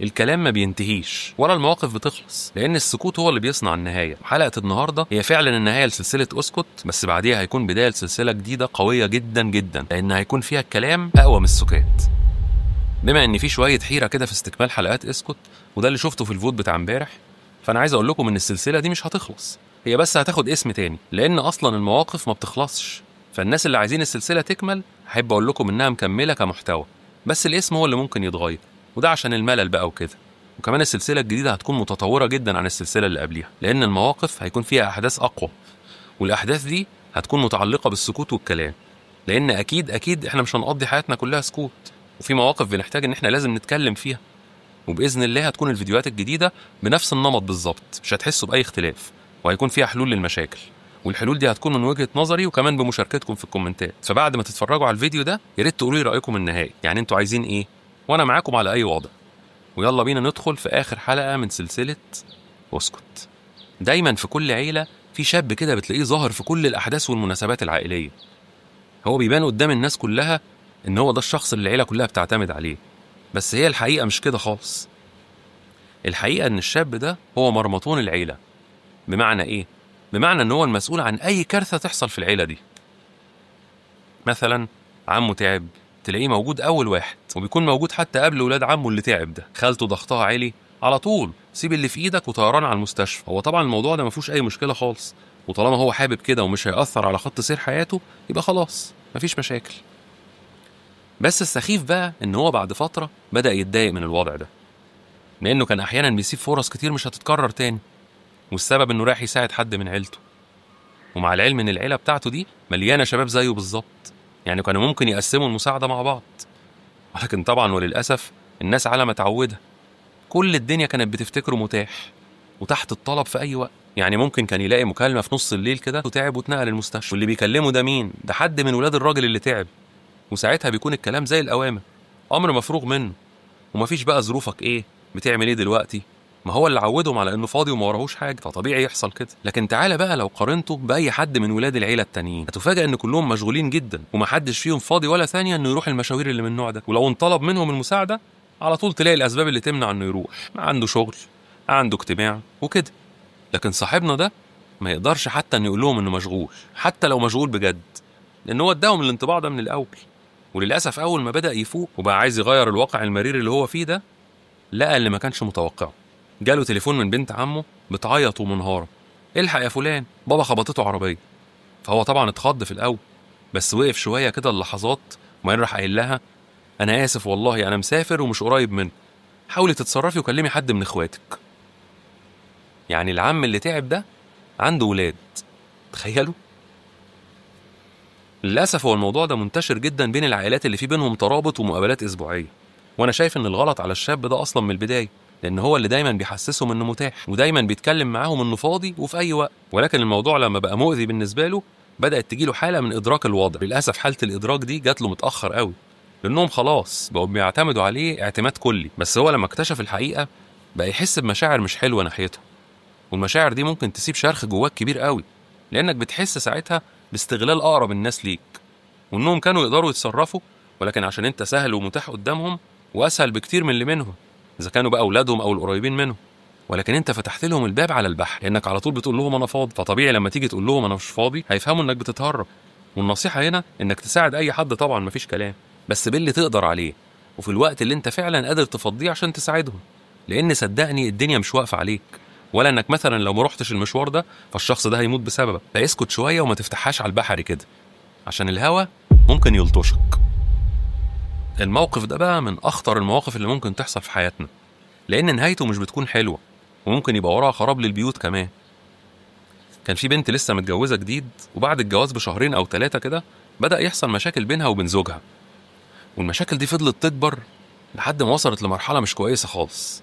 الكلام ما بينتهيش ولا المواقف بتخلص، لأن السكوت هو اللي بيصنع النهاية. حلقة النهاردة هي فعلا النهاية لسلسلة اسكت، بس بعديها هيكون بداية لسلسلة جديدة قوية جدا جدا، لأن هيكون فيها الكلام أقوى من السكات. بما ان في شويه حيره كده في استكمال حلقات اسكت، وده اللي شفته في الفوت بتاع امبارح، فانا عايز اقول لكم ان السلسله دي مش هتخلص، هي بس هتاخد اسم تاني، لان اصلا المواقف ما بتخلصش. فالناس اللي عايزين السلسله تكمل احب اقول لكم انها مكمله كمحتوى، بس الاسم هو اللي ممكن يتغير، وده عشان الملل بقى وكده. وكمان السلسله الجديده هتكون متطوره جدا عن السلسله اللي قبليها، لان المواقف هيكون فيها احداث اقوى، والاحداث دي هتكون متعلقه بالسكوت والكلام، لان اكيد احنا مش هنقضي حياتنا كلها سكوت، وفي مواقف بنحتاج ان احنا لازم نتكلم فيها. وباذن الله هتكون الفيديوهات الجديده بنفس النمط بالظبط، مش هتحسوا باي اختلاف، وهيكون فيها حلول للمشاكل، والحلول دي هتكون من وجهه نظري وكمان بمشاركتكم في الكومنتات. فبعد ما تتفرجوا على الفيديو ده يا ريت تقولوا لي رايكم النهائي، يعني انتوا عايزين ايه، وانا معاكم على اي وضع. ويلا بينا ندخل في اخر حلقه من سلسله اسكت. دايما في كل عيله في شاب كده بتلاقيه ظاهر في كل الاحداث والمناسبات العائليه، هو بيبان قدام الناس كلها ان هو ده الشخص اللي العيله كلها بتعتمد عليه، بس هي الحقيقه مش كده خالص. الحقيقه ان الشاب ده هو مرمطون العيله. بمعنى ايه؟ بمعنى ان هو المسؤول عن اي كارثه تحصل في العيله دي. مثلا عمه تعب، تلاقيه موجود اول واحد، وبيكون موجود حتى قبل ولاد عمه اللي تعب ده. خالته ضغطها عالي، على طول سيب اللي في ايدك وطيران على المستشفى. هو طبعا الموضوع ده ما فيهوش اي مشكله خالص، وطالما هو حابب كده ومش هيأثر على خط سير حياته يبقى خلاص مفيش مشاكل. بس السخيف بقى ان هو بعد فتره بدأ يتضايق من الوضع ده، لانه كان احيانا بيسيب فرص كتير مش هتتكرر تاني، والسبب انه رايح يساعد حد من عيلته. ومع العلم ان العيله بتاعته دي مليانه شباب زيه بالظبط، يعني كانوا ممكن يقسموا المساعده مع بعض. ولكن طبعا وللاسف الناس على ما اتعوده كل الدنيا كانت بتفتكره متاح وتحت الطلب في اي وقت. يعني ممكن كان يلاقي مكالمه في نص الليل كده وتعب واتنقل المستشفى، واللي بيكلمه ده مين؟ ده حد من ولاد الراجل اللي تعب، وساعتها بيكون الكلام زي الاوامر، امر مفروغ منه، ومفيش بقى ظروفك ايه، بتعمل ايه دلوقتي. ما هو اللي عودهم على انه فاضي وما وراهوش حاجه، فطبيعي يحصل كده. لكن تعالى بقى لو قارنته باي حد من ولاد العيله التانيين، هتفاجئ ان كلهم مشغولين جدا ومحدش فيهم فاضي ولا ثانيه انه يروح المشاوير اللي من النوع ده. ولو انطلب منهم المساعده على طول تلاقي الاسباب اللي تمنع انه يروح، عنده شغل، عنده اجتماع وكده. لكن صاحبنا ده ما يقدرش حتى انه يقول لهم انه مشغول، حتى لو مشغول بجد، لان هو اداهم الانطباع ده من الاول. وللاسف اول ما بدا يفوق وبقى عايز يغير الواقع المرير اللي هو فيه ده، لقى اللي ما كانش متوقعه. جاله تليفون من بنت عمه بتعيط ومنهاره، الحق يا فلان بابا خبطته عربيه. فهو طبعا اتخض في الاول، بس وقف شويه كده اللحظات وبعدين راح قايل لها انا اسف والله انا مسافر ومش قريب منه، حاولي تتصرفي وكلمي حد من اخواتك. يعني العم اللي تعب ده عنده ولاد، تخيلوا. للاسف هو الموضوع ده منتشر جدا بين العائلات اللي في بينهم ترابط ومقابلات اسبوعيه، وانا شايف ان الغلط على الشاب ده اصلا من البدايه، لان هو اللي دايما بيحسسهم انه متاح ودايما بيتكلم معاهم انه فاضي وفي اي وقت. ولكن الموضوع لما بقى مؤذي بالنسبه له بدات تجيله حاله من ادراك الوضع. للاسف حاله الادراك دي جات له متاخر قوي، لانهم خلاص بقوا بيعتمدوا عليه اعتماد كلي. بس هو لما اكتشف الحقيقه بقى يحس بمشاعر مش حلوه ناحيتها، والمشاعر دي ممكن تسيب شرخ جواك كبير قوي، لانك بتحس ساعتها باستغلال اقرب الناس ليك، وانهم كانوا يقدروا يتصرفوا، ولكن عشان انت سهل ومتاح قدامهم واسهل بكتير من اللي منهم اذا كانوا بقى اولادهم او القريبين منهم. ولكن انت فتحت لهم الباب على البحر، لانك على طول بتقول لهم انا فاضي، فطبيعي لما تيجي تقول لهم انا مش فاضي هيفهموا انك بتتهرب. والنصيحه هنا انك تساعد اي حد طبعا مفيش كلام، بس باللي تقدر عليه وفي الوقت اللي انت فعلا قادر تفضيه عشان تساعدهم، لان صدقني الدنيا مش واقفه عليك، ولا انك مثلا لو ما رحتش المشوار ده فالشخص ده هيموت بسببك. فاسكت شويه وما تفتحهاش على البحر كده، عشان الهوا ممكن يلطشك. الموقف ده بقى من اخطر المواقف اللي ممكن تحصل في حياتنا، لان نهايته مش بتكون حلوه، وممكن يبقى وراها خراب للبيوت كمان. كان في بنت لسه متجوزه جديد، وبعد الجواز بشهرين او 3 كده بدأ يحصل مشاكل بينها وبين زوجها، والمشاكل دي فضلت تكبر لحد ما وصلت لمرحله مش كويسه خالص.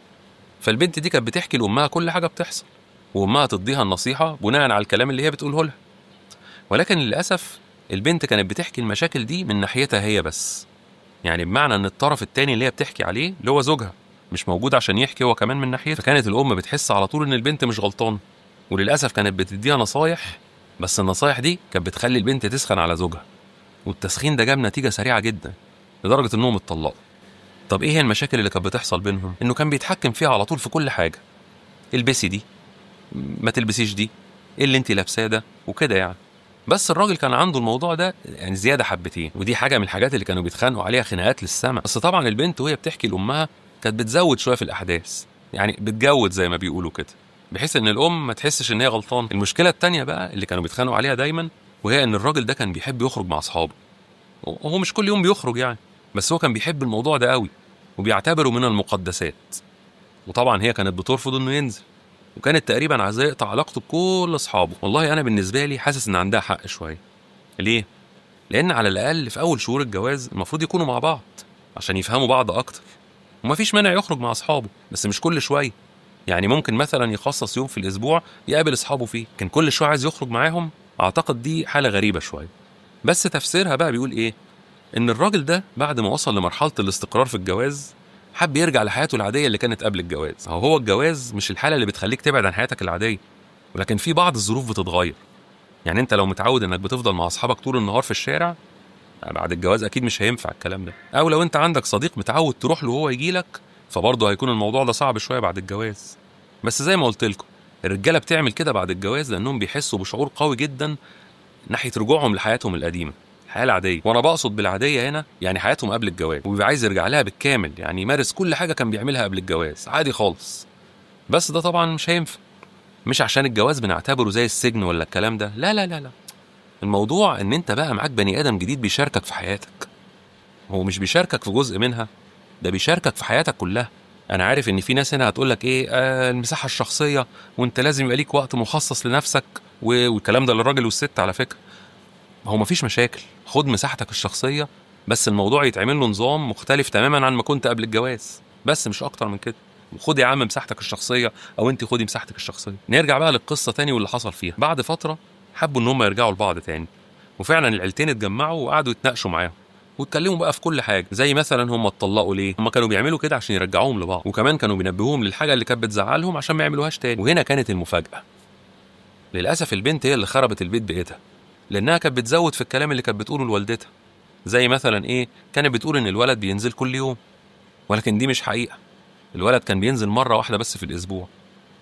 فالبنت دي كانت بتحكي لامها كل حاجه بتحصل، وامها تديها النصيحه بناء على الكلام اللي هي بتقوله لها. ولكن للاسف البنت كانت بتحكي المشاكل دي من ناحيتها هي بس، يعني بمعنى ان الطرف التاني اللي هي بتحكي عليه اللي هو زوجها مش موجود عشان يحكي هو كمان من ناحيته. فكانت الام بتحس على طول ان البنت مش غلطانه، وللاسف كانت بتديها نصايح، بس النصايح دي كانت بتخلي البنت تسخن على زوجها، والتسخين ده جاب نتيجه سريعه جدا لدرجه انهم اتطلقوا. طب ايه هي المشاكل اللي كانت بتحصل بينهم؟ انه كان بيتحكم فيها على طول في كل حاجه، البسي دي، ما تلبسيش دي، ايه اللي انت لابساه ده وكده يعني. بس الراجل كان عنده الموضوع ده يعني زياده حبتين، ودي حاجه من الحاجات اللي كانوا بيتخانقوا عليها خناقات للسما. بس طبعا البنت وهي بتحكي لامها كانت بتزود شويه في الاحداث، يعني بتجود زي ما بيقولوا كده، بحيث ان الام ما تحسش ان هي غلطان. المشكله التانية بقى اللي كانوا بيتخانقوا عليها دايما، وهي ان الراجل ده كان بيحب يخرج مع اصحابه. وهو مش كل يوم بيخرج يعني، بس هو كان بيحب الموضوع ده قوي وبيعتبره من المقدسات. وطبعا هي كانت بترفض انه ينزل، وكانت تقريبا عايزاه يقطع علاقته بكل اصحابه. والله انا بالنسبه لي حاسس ان عندها حق شويه. ليه؟ لان على الاقل في اول شهور الجواز المفروض يكونوا مع بعض عشان يفهموا بعض اكتر. ومفيش مانع يخرج مع اصحابه، بس مش كل شويه. يعني ممكن مثلا يخصص يوم في الاسبوع يقابل اصحابه فيه. كان كل شويه عايز يخرج معاهم، اعتقد دي حاله غريبه شويه. بس تفسيرها بقى بيقول ايه؟ ان الراجل ده بعد ما وصل لمرحله الاستقرار في الجواز حب يرجع لحياته العاديه اللي كانت قبل الجواز. هو الجواز مش الحاله اللي بتخليك تبعد عن حياتك العاديه، ولكن في بعض الظروف بتتغير. يعني انت لو متعود انك بتفضل مع اصحابك طول النهار في الشارع، بعد الجواز اكيد مش هينفع الكلام ده. او لو انت عندك صديق متعود تروح له وهو يجي لك، فبرضه هيكون الموضوع ده صعب شويه بعد الجواز. بس زي ما قلت لكم، الرجاله بتعمل كده بعد الجواز لانهم بيحسوا بشعور قوي جدا ناحيه رجوعهم لحياتهم القديمه، الحياه العاديه. وانا بقصد بالعاديه هنا يعني حياتهم قبل الجواز، وبيبقى عايز يرجع لها بالكامل، يعني يمارس كل حاجه كان بيعملها قبل الجواز عادي خالص. بس ده طبعا مش هينفع. مش عشان الجواز بنعتبره زي السجن ولا الكلام ده، لا لا لا لا. الموضوع ان انت بقى معاك بني ادم جديد بيشاركك في حياتك. هو مش بيشاركك في جزء منها، ده بيشاركك في حياتك كلها. انا عارف ان في ناس هنا هتقولك ايه، المساحه الشخصيه، وانت لازم يبقى ليك وقت مخصص لنفسك، والكلام ده للراجل والست على فكره. هو مفيش مشاكل، خد مساحتك الشخصيه، بس الموضوع يتعمل له نظام مختلف تماما عن ما كنت قبل الجواز، بس مش اكتر من كده. خد يا عم مساحتك الشخصيه، او انت خدي مساحتك الشخصيه. نرجع بقى للقصه تاني واللي حصل فيها. بعد فتره حبوا ان هم يرجعوا لبعض تاني، وفعلا العيلتين اتجمعوا وقعدوا يتناقشوا معاهم واتكلموا بقى في كل حاجه، زي مثلا هم اتطلقوا ليه. هم كانوا بيعملوا كده عشان يرجعوهم لبعض، وكمان كانوا بينبهوهم للحاجه اللي كانت بتزعلهم عشان ما يعملوهاش تاني. وهنا كانت المفاجاه. للاسف البنت هي اللي خربت البيت بايدها، لانها كانت بتزود في الكلام اللي كانت بتقوله لوالدتها. زي مثلا ايه، كانت بتقول ان الولد بينزل كل يوم، ولكن دي مش حقيقه. الولد كان بينزل مره واحده بس في الاسبوع،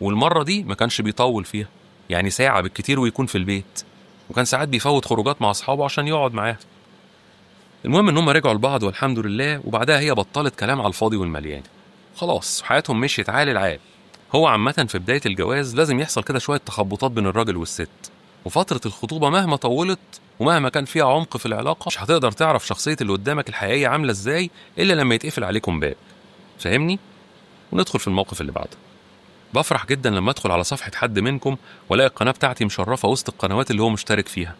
والمره دي ما كانش بيطول فيها، يعني ساعه بالكتير ويكون في البيت. وكان ساعات بيفوت خروجات مع اصحابه عشان يقعد معاها. المهم ان هم رجعوا لبعض والحمد لله، وبعدها هي بطلت كلام على الفاضي والمليان، خلاص حياتهم مشيت عال العال. هو عامه في بدايه الجواز لازم يحصل كده شويه تخبطات بين الراجل والست، وفتره الخطوبه مهما طولت ومهما كان فيها عمق في العلاقه مش هتقدر تعرف شخصيه اللي قدامك الحقيقيه عامله ازاي الا لما يتقفل عليكم باب. فاهمني؟ وندخل في الموقف اللي بعده. بفرح جدا لما ادخل على صفحه حد منكم والاقي القناه بتاعتي مشرفه وسط القنوات اللي هو مشترك فيها،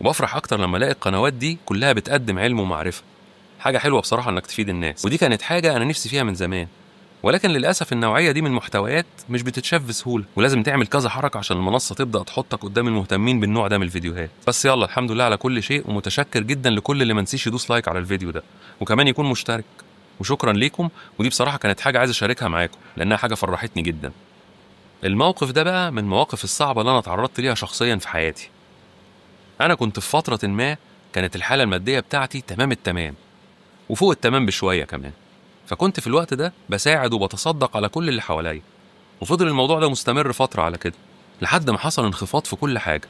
وبفرح اكتر لما الاقي القنوات دي كلها بتقدم علم ومعرفه. حاجه حلوه بصراحه انك تفيد الناس، ودي كانت حاجه انا نفسي فيها من زمان. ولكن للاسف النوعيه دي من المحتويات مش بتتشاف بسهوله، ولازم تعمل كذا حركه عشان المنصه تبدا تحطك قدام المهتمين بالنوع ده من الفيديوهات. بس يلا الحمد لله على كل شيء، ومتشكر جدا لكل اللي منسيش يدوس لايك على الفيديو ده، وكمان يكون مشترك. وشكرا ليكم، ودي بصراحه كانت حاجه عايز اشاركها معاكم لانها حاجه فرحتني جدا. الموقف ده بقى من المواقف الصعبه اللي انا اتعرضت ليها شخصيا في حياتي. انا كنت في فتره ما كانت الحاله الماديه بتاعتي تمام التمام، وفوق التمام بشويه كمان. فكنت في الوقت ده بساعد وبتصدق على كل اللي حواليا، وفضل الموضوع ده مستمر فتره على كده لحد ما حصل انخفاض في كل حاجه.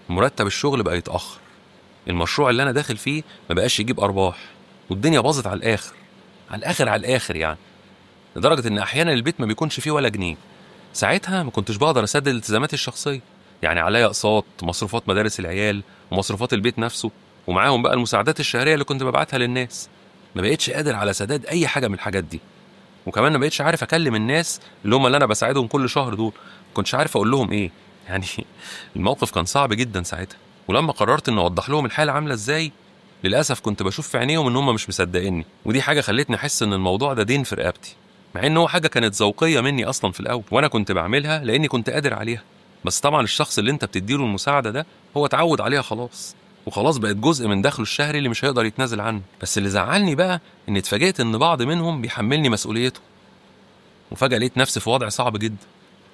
مرتب الشغل بقى يتاخر، المشروع اللي انا داخل فيه ما بقاش يجيب ارباح، والدنيا باظت على الاخر على الاخر على الاخر يعني، لدرجه ان احيانا البيت ما بيكونش فيه ولا جنيه. ساعتها ما كنتش بقدر اسدد التزاماتي الشخصيه، يعني عليا اقساط، مصروفات مدارس العيال، ومصروفات البيت نفسه، ومعاهم بقى المساعدات الشهريه اللي كنت ببعتها للناس. ما بقتش قادر على سداد اي حاجه من الحاجات دي، وكمان ما بقتش عارف اكلم الناس اللي انا بساعدهم كل شهر دول، ما كنتش عارف اقول لهم ايه يعني. الموقف كان صعب جدا ساعتها. ولما قررت ان اوضح لهم الحاله عامله ازاي، للاسف كنت بشوف في عينيهم ان هم مش مصدقيني، ودي حاجه خلتني احس ان الموضوع ده دين في رقبتي، مع ان هو حاجه كانت ذوقيه مني اصلا في الاول، وانا كنت بعملها لاني كنت قادر عليها. بس طبعا الشخص اللي انت بتديله المساعده ده هو اتعود عليها خلاص، وخلاص بقت جزء من دخله الشهري اللي مش هيقدر يتنازل عنه. بس اللي زعلني بقى ان اتفاجئت ان بعض منهم بيحملني مسؤوليته، وفجاه لقيت نفسي في وضع صعب جدا،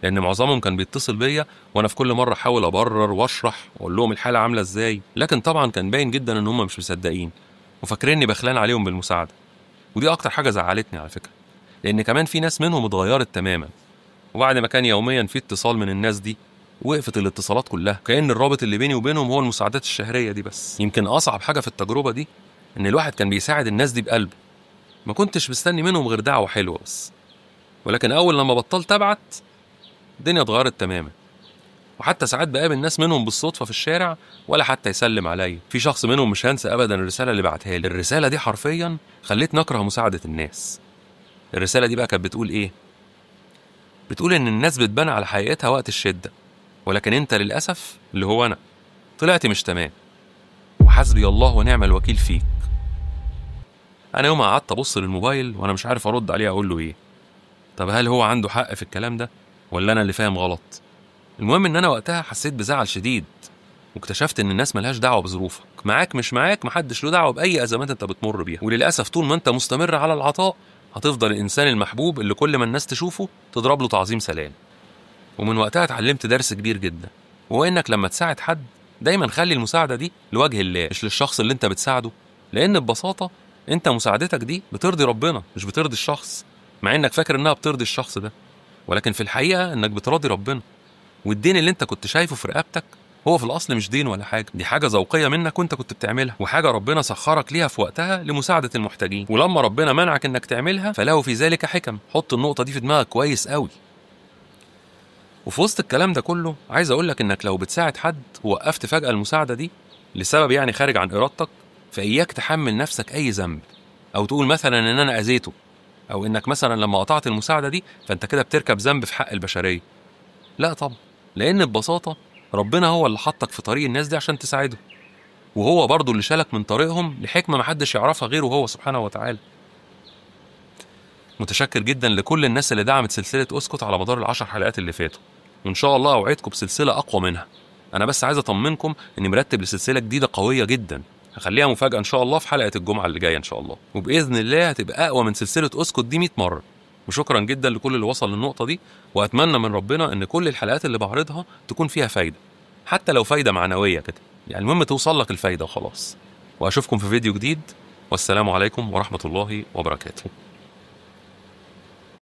لان معظمهم كان بيتصل بيا وانا في كل مره احاول ابرر واشرح واقول لهم الحاله عامله ازاي، لكن طبعا كان باين جدا ان هم مش مصدقين وفاكريني بخلان عليهم بالمساعده. ودي اكتر حاجه زعلتني على فكره، لان كمان في ناس منهم اتغيرت تماما، وبعد ما كان يوميا في اتصال من الناس دي وقفت الاتصالات كلها، كأن الرابط اللي بيني وبينهم هو المساعدات الشهريه دي بس. يمكن اصعب حاجه في التجربه دي ان الواحد كان بيساعد الناس دي بقلبه، ما كنتش مستني منهم غير دعوه حلوه بس، ولكن اول لما بطلت ابعت الدنيا اتغيرت تماما. وحتى ساعات بقابل ناس منهم بالصدفه في الشارع ولا حتى يسلم عليا. في شخص منهم مش هنسى ابدا الرساله اللي بعتها لي، الرساله دي حرفيا خلتني اكره مساعده الناس. الرساله دي بقى كانت بتقول ايه؟ بتقول ان الناس بتبان على حقيقتها وقت الشده، ولكن انت للاسف اللي هو انا طلعت مش تمام، وحسبي الله ونعم الوكيل فيك. انا يوم قعدت ابص للموبايل وانا مش عارف ارد عليه اقول له ايه. طب هل هو عنده حق في الكلام ده ولا انا اللي فاهم غلط؟ المهم ان انا وقتها حسيت بزعل شديد، واكتشفت ان الناس ملهاش دعوه بظروفك، معاك مش معاك محدش له دعوه باي ازمات انت بتمر بيها. وللاسف طول ما انت مستمر على العطاء هتفضل الانسان المحبوب اللي كل ما الناس تشوفه تضرب له تعظيم سلام. ومن وقتها اتعلمت درس كبير جدا، وهو انك لما تساعد حد دايما خلي المساعده دي لوجه الله مش للشخص اللي انت بتساعده، لان ببساطه انت مساعدتك دي بترضي ربنا مش بترضي الشخص، مع انك فاكر انها بترضي الشخص ده، ولكن في الحقيقه انك بتراضي ربنا. والدين اللي انت كنت شايفه في رقبتك هو في الاصل مش دين ولا حاجه، دي حاجه ذوقيه منك وانت كنت بتعملها، وحاجه ربنا سخرك ليها في وقتها لمساعده المحتاجين. ولما ربنا منعك انك تعملها فله في ذلك حكم. حط النقطه دي في دماغك كويس قوي. وفي وسط الكلام ده كله عايز اقول لك انك لو بتساعد حد ووقفت فجاه المساعده دي لسبب يعني خارج عن ارادتك، فاياك تحمل نفسك اي ذنب، او تقول مثلا ان انا اذيته، او انك مثلا لما قطعت المساعده دي فانت كده بتركب ذنب في حق البشريه. لا طبعا، لان ببساطه ربنا هو اللي حطك في طريق الناس دي عشان تساعده، وهو برضه اللي شالك من طريقهم لحكمه محدش يعرفها غيره هو سبحانه وتعالى. متشكر جدا لكل الناس اللي دعمت سلسله اسكت على مدار ال10 حلقات اللي فاتوا، وان شاء الله اوعدكم بسلسله اقوى منها. انا بس عايز اطمنكم اني مرتب لسلسله جديده قويه جدا، هخليها مفاجاه ان شاء الله في حلقه الجمعه اللي جايه ان شاء الله، وباذن الله هتبقى اقوى من سلسله اسكت دي 100 مره. وشكرا جدا لكل اللي وصل للنقطه دي، واتمنى من ربنا ان كل الحلقات اللي بعرضها تكون فيها فايده، حتى لو فايده معنويه كده، يعني المهم توصل لك الفايده وخلاص. واشوفكم في فيديو جديد، والسلام عليكم ورحمه الله وبركاته.